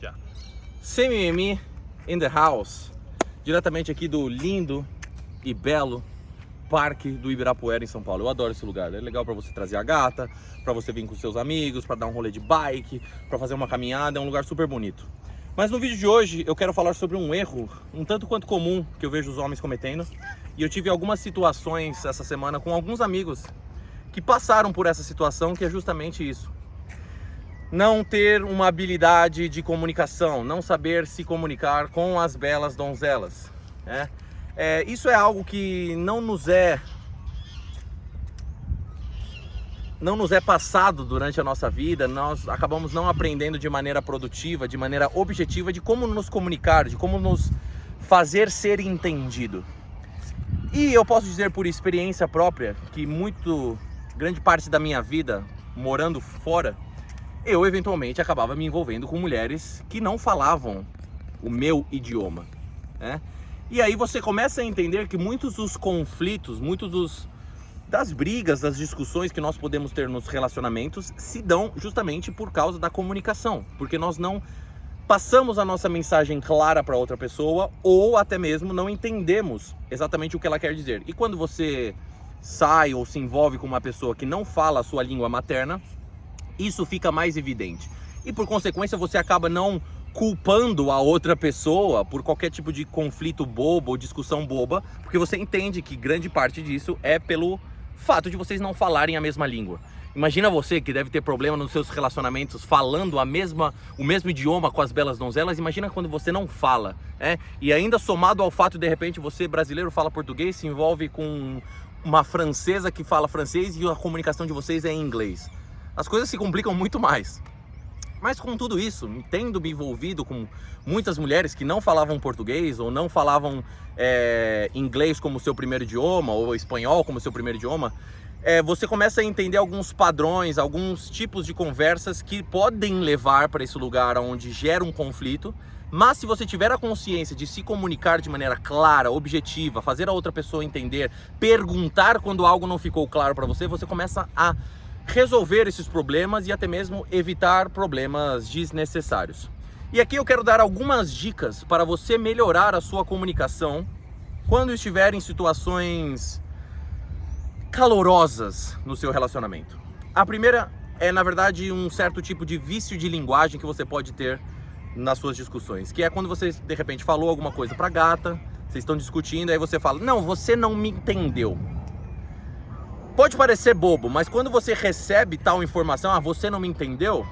Já. Sem mimimi in the house, diretamente aqui do lindo e belo Parque do Ibirapuera em São Paulo. Eu adoro esse lugar, é legal para você trazer a gata, para você vir com seus amigos, para dar um rolê de bike, para fazer uma caminhada, é um lugar super bonito. Mas no vídeo de hoje eu quero falar sobre um erro um tanto quanto comum que eu vejo os homens cometendo. E eu tive algumas situações essa semana com alguns amigos que passaram por essa situação, que é justamente isso. Não ter uma habilidade de comunicação, não saber se comunicar com as belas donzelas, né? Isso é algo que não nos é passado durante a nossa vida. Nós acabamos não aprendendo de maneira produtiva, de maneira objetiva, de como nos comunicar, de como nos fazer ser entendido. E eu posso dizer por experiência própria que grande parte da minha vida morando fora, eu eventualmente acabava me envolvendo com mulheres que não falavam o meu idioma, né? E aí você começa a entender que muitos dos conflitos, das brigas, das discussões que nós podemos ter nos relacionamentos se dão justamente por causa da comunicação, porque nós não passamos a nossa mensagem clara para outra pessoa ou até mesmo não entendemos exatamente o que ela quer dizer. E quando você sai ou se envolve com uma pessoa que não fala a sua língua materna, isso fica mais evidente. E por consequência você acaba não culpando a outra pessoa por qualquer tipo de conflito bobo ou discussão boba, porque você entende que grande parte disso é pelo fato de vocês não falarem a mesma língua. Imagina você que deve ter problema nos seus relacionamentos falando o mesmo idioma com as belas donzelas. Imagina quando você não fala, né? E ainda somado ao fato de repente você brasileiro fala português, se envolve com uma francesa que fala francês e a comunicação de vocês é em inglês. As coisas se complicam muito mais. Mas com tudo isso, tendo me envolvido com muitas mulheres que não falavam português ou não falavam inglês como seu primeiro idioma ou espanhol como seu primeiro idioma, você começa a entender alguns padrões, alguns tipos de conversas que podem levar para esse lugar onde gera um conflito. Mas se você tiver a consciência de se comunicar de maneira clara, objetiva, fazer a outra pessoa entender, perguntar quando algo não ficou claro para você, você começa a resolver esses problemas e até mesmo evitar problemas desnecessários. E aqui eu quero dar algumas dicas para você melhorar a sua comunicação quando estiver em situações calorosas no seu relacionamento. A primeira é, na verdade, um certo tipo de vício de linguagem que você pode ter nas suas discussões, que é quando você, de repente, falou alguma coisa pra gata, vocês estão discutindo, aí você fala, não, você não me entendeu. Pode parecer bobo, mas quando você recebe tal informação, você não me entendeu,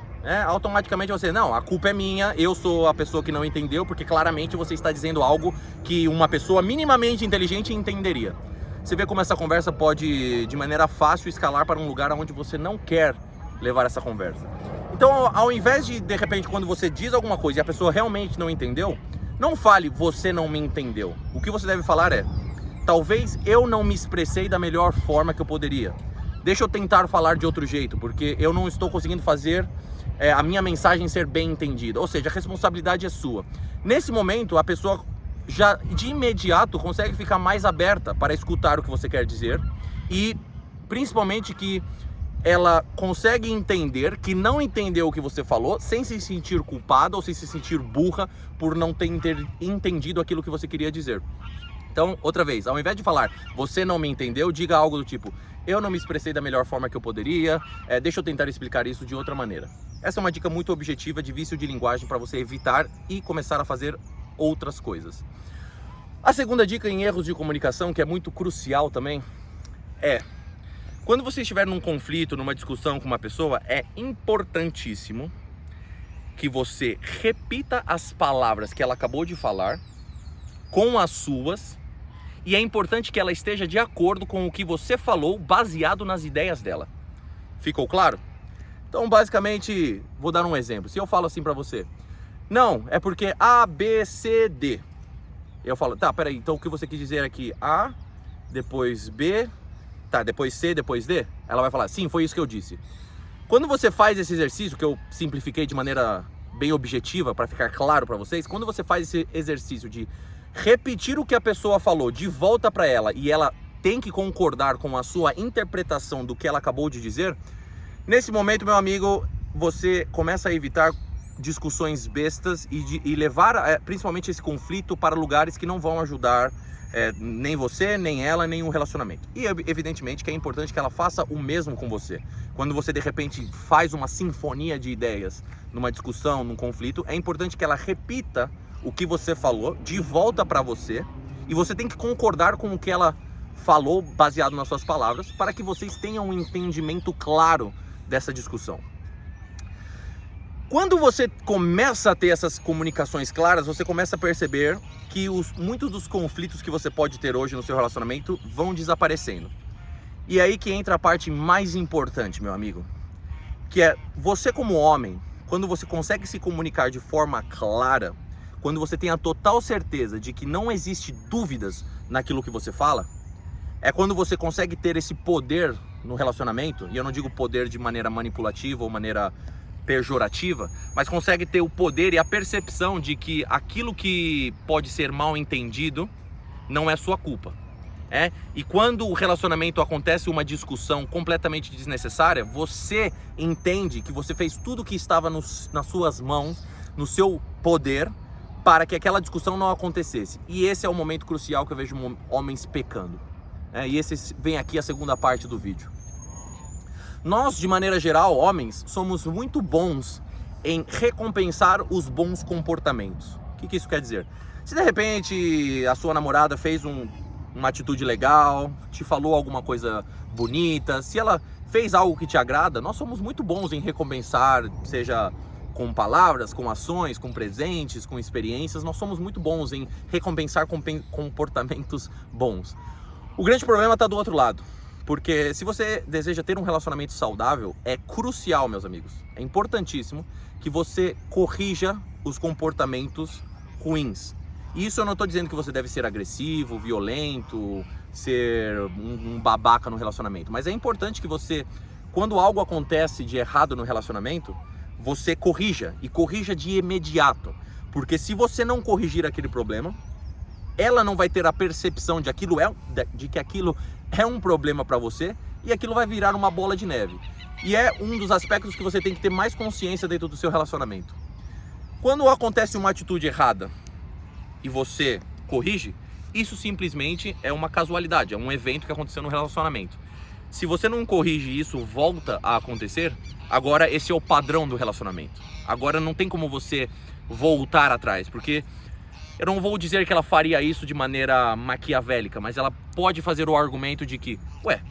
automaticamente você, não, a culpa é minha, eu sou a pessoa que não entendeu, porque claramente você está dizendo algo que uma pessoa minimamente inteligente entenderia. Você vê como essa conversa pode, de maneira fácil, escalar para um lugar onde você não quer levar essa conversa. Então, ao invés de repente, quando você diz alguma coisa e a pessoa realmente não entendeu, não fale, você não me entendeu. O que você deve falar é, talvez eu não me expressei da melhor forma que eu poderia. Deixa eu tentar falar de outro jeito, porque eu não estou conseguindo fazer a minha mensagem ser bem entendida. Ou seja, a responsabilidade é sua. Nesse momento, a pessoa já de imediato consegue ficar mais aberta para escutar o que você quer dizer e principalmente que ela consegue entender que não entendeu o que você falou sem se sentir culpada ou sem se sentir burra por não ter entendido aquilo que você queria dizer. Então, outra vez, ao invés de falar, você não me entendeu, diga algo do tipo, eu não me expressei da melhor forma que eu poderia, deixa eu tentar explicar isso de outra maneira. Essa é uma dica muito objetiva de vício de linguagem para você evitar e começar a fazer outras coisas. A segunda dica em erros de comunicação, que é muito crucial também, quando você estiver num conflito, numa discussão com uma pessoa, é importantíssimo que você repita as palavras que ela acabou de falar com as suas. E é importante que ela esteja de acordo com o que você falou, baseado nas ideias dela. Ficou claro? Então, basicamente, vou dar um exemplo. Se eu falo assim pra você, não, é porque A, B, C, D. Eu falo, tá, peraí, então o que você quis dizer aqui? A, depois B, tá, depois C, depois D? Ela vai falar, sim, foi isso que eu disse. Quando você faz esse exercício, que eu simplifiquei de maneira bem objetiva para ficar claro para vocês, quando você faz esse exercício de repetir o que a pessoa falou de volta para ela e ela tem que concordar com a sua interpretação do que ela acabou de dizer, nesse momento, meu amigo, você começa a evitar discussões bestas e levar principalmente esse conflito para lugares que não vão ajudar nem você, nem ela, nem o relacionamento. E evidentemente que é importante que ela faça o mesmo com você. Quando você de repente faz uma sinfonia de ideias numa discussão, num conflito, é importante que ela repita o que você falou de volta para você, e você tem que concordar com o que ela falou baseado nas suas palavras, para que vocês tenham um entendimento claro dessa discussão. Quando você começa a ter essas comunicações claras, você começa a perceber que muitos dos conflitos que você pode ter hoje no seu relacionamento vão desaparecendo. E é aí que entra a parte mais importante, meu amigo, que é você como homem, quando você consegue se comunicar de forma clara, quando você tem a total certeza de que não existe dúvidas naquilo que você fala, é quando você consegue ter esse poder no relacionamento, e eu não digo poder de maneira manipulativa ou maneira pejorativa, mas consegue ter o poder e a percepção de que aquilo que pode ser mal entendido não é sua culpa. E quando o relacionamento acontece uma discussão completamente desnecessária, você entende que você fez tudo o que estava nas suas mãos, no seu poder, para que aquela discussão não acontecesse. E esse é o momento crucial que eu vejo homens pecando. E esse vem aqui a segunda parte do vídeo. Nós, de maneira geral, homens, somos muito bons em recompensar os bons comportamentos. O que isso quer dizer? Se de repente a sua namorada fez uma atitude legal, te falou alguma coisa bonita, se ela fez algo que te agrada, nós somos muito bons em recompensar, seja com palavras, com ações, com presentes, com experiências, nós somos muito bons em recompensar comportamentos bons. O grande problema está do outro lado. Porque se você deseja ter um relacionamento saudável, é crucial, meus amigos, é importantíssimo que você corrija os comportamentos ruins. E isso eu não estou dizendo que você deve ser agressivo, violento, ser um babaca no relacionamento. Mas é importante que você, quando algo acontece de errado no relacionamento, você corrija, e corrija de imediato. Porque se você não corrigir aquele problema, ela não vai ter a percepção de que aquilo é um problema para você, e aquilo vai virar uma bola de neve. E é um dos aspectos que você tem que ter mais consciência dentro do seu relacionamento. Quando acontece uma atitude errada e você corrige, isso simplesmente é uma casualidade, é um evento que aconteceu no relacionamento. Se você não corrige isso, volta a acontecer, agora esse é o padrão do relacionamento. Agora não tem como você voltar atrás, porque eu não vou dizer que ela faria isso de maneira maquiavélica, mas ela pode fazer o argumento de que,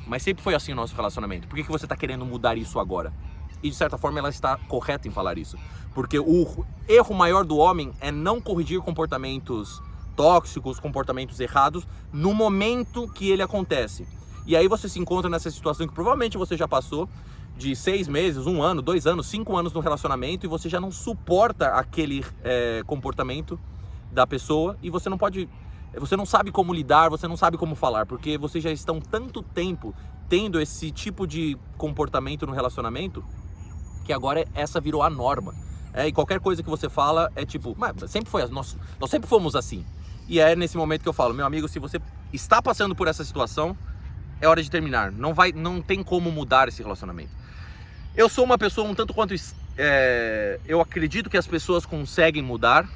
mas sempre foi assim o nosso relacionamento, por que você está querendo mudar isso agora? E de certa forma ela está correta em falar isso, porque o erro maior do homem é não corrigir comportamentos tóxicos, comportamentos errados no momento que ele acontece. E aí você se encontra nessa situação que provavelmente você já passou, de 6 meses, 1 ano, 2 anos, 5 anos no relacionamento, e você já não suporta aquele comportamento da pessoa, e você não sabe como lidar, você não sabe como falar, porque vocês já estão tanto tempo tendo esse tipo de comportamento no relacionamento, que agora essa virou a norma. E qualquer coisa que você fala é tipo, mas sempre foi, nós sempre fomos assim. E é nesse momento que eu falo, meu amigo, se você está passando por essa situação, é hora de terminar. Não tem como mudar esse relacionamento. Eu sou uma pessoa um tanto quanto... eu acredito que as pessoas conseguem mudar,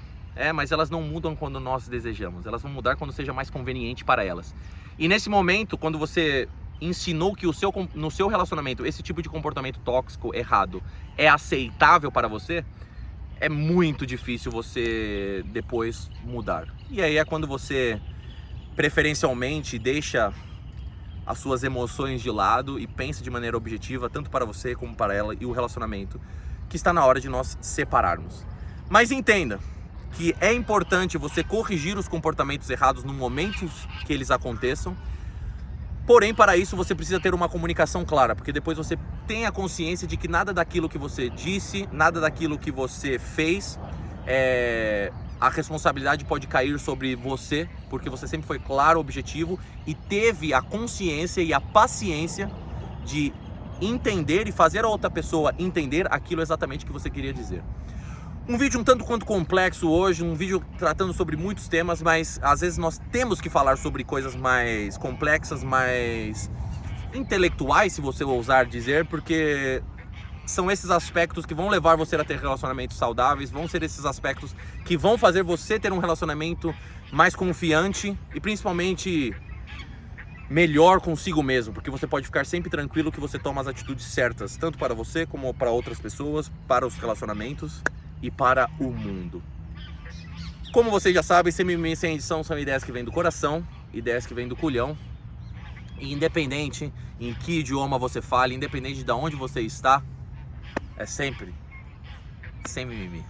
mas elas não mudam quando nós desejamos. Elas vão mudar quando seja mais conveniente para elas. E nesse momento, quando você ensinou que no seu relacionamento esse tipo de comportamento tóxico, errado, é aceitável para você, é muito difícil você depois mudar. E aí é quando você preferencialmente deixa as suas emoções de lado e pensa de maneira objetiva, tanto para você como para ela e o relacionamento, que está na hora de nós separarmos. Mas entenda que é importante você corrigir os comportamentos errados no momento que eles aconteçam. Porém, para isso você precisa ter uma comunicação clara, porque depois você tem a consciência de que nada daquilo que você disse, nada daquilo que você fez, a responsabilidade pode cair sobre você, porque você sempre foi claro, objetivo e teve a consciência e a paciência de entender e fazer a outra pessoa entender aquilo exatamente que você queria dizer. Um vídeo um tanto quanto complexo hoje, um vídeo tratando sobre muitos temas, mas às vezes nós temos que falar sobre coisas mais complexas, mais intelectuais, se você ousar dizer, porque são esses aspectos que vão levar você a ter relacionamentos saudáveis, vão ser esses aspectos que vão fazer você ter um relacionamento mais confiante e principalmente melhor consigo mesmo, porque você pode ficar sempre tranquilo que você toma as atitudes certas, tanto para você como para outras pessoas, para os relacionamentos e para o mundo. Como vocês já sabem, Sem Mimimi, Sem Edição são ideias que vêm do coração, ideias que vêm do culhão. E independente em que idioma você fale, independente de onde você está, é sempre sem mimimi.